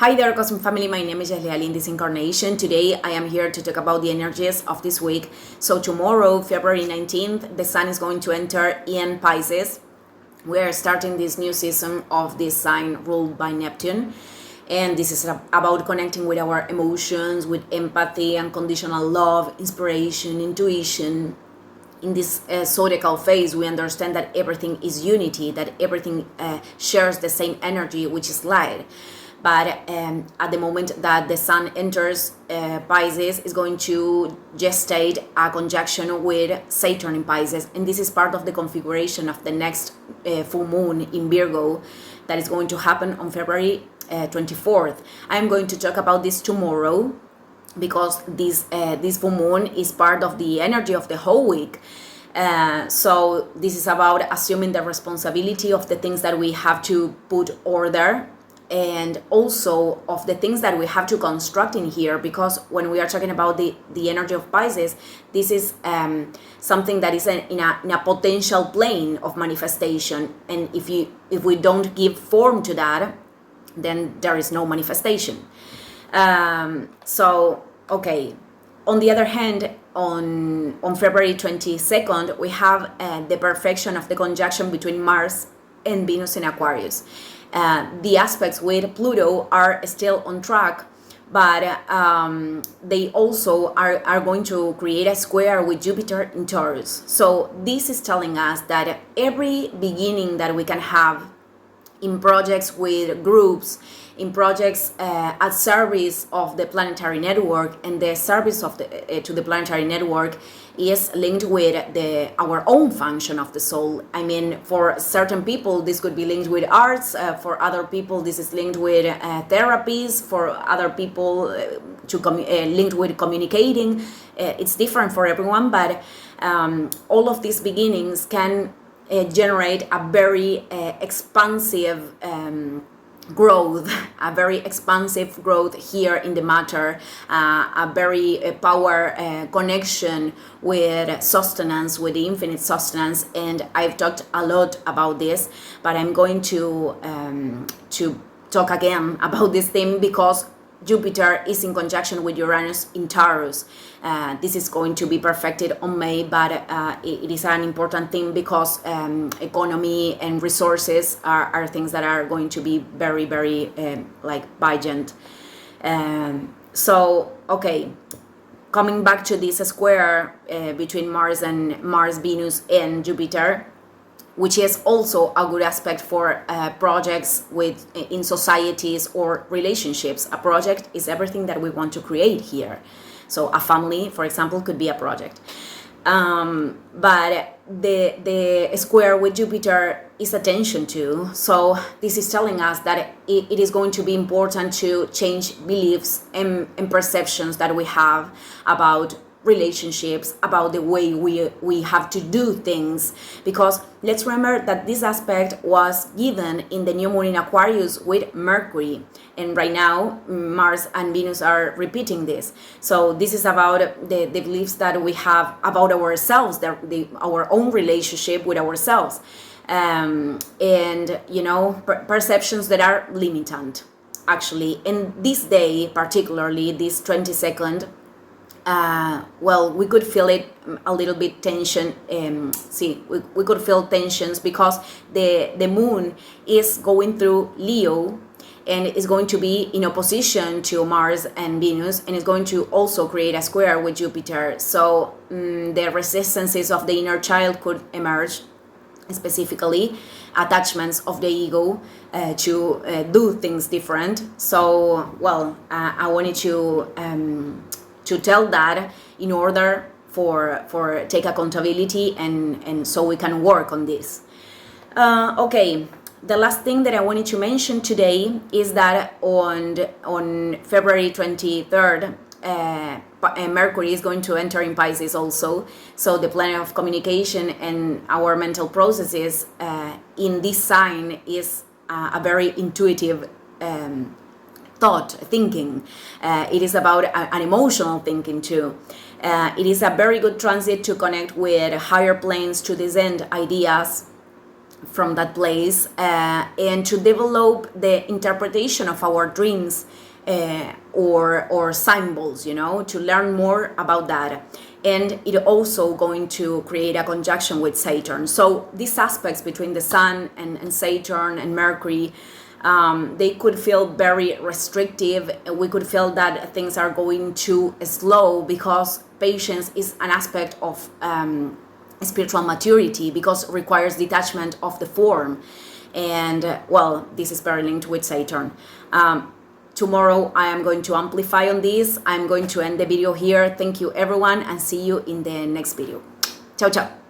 Hi there, Cosmic Family. My name is Leslie in this incarnation. Today, I am here to talk about the energies of this week. So tomorrow, February 19th, the Sun is going to enter in Pisces. We are starting this new season of this sign ruled by Neptune. And this is about connecting with our emotions, with empathy, unconditional love, inspiration, intuition. In this zodiacal phase, we understand that everything is unity, that everything shares the same energy, which is light. But at the moment that the Sun enters Pisces, is going to gestate a conjunction with Saturn in Pisces, and this is part of the configuration of the next full moon in Virgo that is going to happen on February 24th. I'm going to talk about this tomorrow because this full moon is part of the energy of the whole week. So this is about assuming the responsibility of the things that we have to put order, and also of the things that we have to construct in here, because when we are talking about the energy of Pisces, this is something that is in a potential plane of manifestation, and if we don't give form to that, then there is no manifestation. So okay, on the other hand, on February 22nd, we have the perfection of the conjunction between Mars and Venus in Aquarius. The aspects with Pluto are still on track, but they also are going to create a square with Jupiter in Taurus. So this is telling us that every beginning that we can have in projects with groups, in projects at service of the planetary network, and the service of to the planetary network is linked with our own function of the soul. I mean, for certain people, this could be linked with arts. For other people, this is linked with therapies. For other people, linked with communicating. It's different for everyone, but all of these beginnings can generate a very expansive growth, a very expansive growth here in the matter, a very power connection with sustenance, with the infinite sustenance. And I've talked a lot about this, but I'm going to talk again about this theme because Jupiter is in conjunction with Uranus in Taurus. This is going to be perfected on May, but it is an important thing because economy and resources are things that are going to be very, very vigent. So, okay, coming back to this square between Mars, Venus, and Jupiter, which is also a good aspect for projects in societies or relationships. A project is everything that we want to create here. So a family, for example, could be a project. But the square with Jupiter is attention to. So this is telling us that it is going to be important to change beliefs and perceptions that we have about relationships, about the way we have to do things, because let's remember that this aspect was given in the new moon in Aquarius with Mercury, and right now Mars and Venus are repeating this. So this is about the beliefs that we have about ourselves, our own relationship with ourselves, and perceptions that are limitant. Actually, in this day, particularly this 22nd, we could feel it a little bit tension. We could feel tensions because the moon is going through Leo and is going to be in opposition to Mars and Venus, and is going to also create a square with Jupiter. So the resistances of the inner child could emerge, specifically attachments of the ego to do things different. So I wanted to tell that in order for take accountability and so we can work on this. Okay, the last thing that I wanted to mention today is that on February 23rd, Mercury is going to enter in Pisces also. So the planet of communication and our mental processes in this sign is a very intuitive thinking. It is about an emotional thinking too. It is a very good transit to connect with higher planes, to descend ideas from that place, and to develop the interpretation of our dreams, or symbols, to learn more about that. And it also going to create a conjunction with Saturn. So these aspects between the Sun and Saturn and Mercury, they could feel very restrictive. We could feel that things are going too slow, because patience is an aspect of spiritual maturity, because it requires detachment of the form. And well, this is very linked with Saturn. Tomorrow I am going to amplify on this. I'm going to end the video here. Thank you everyone, and see you in the next video. Ciao, ciao.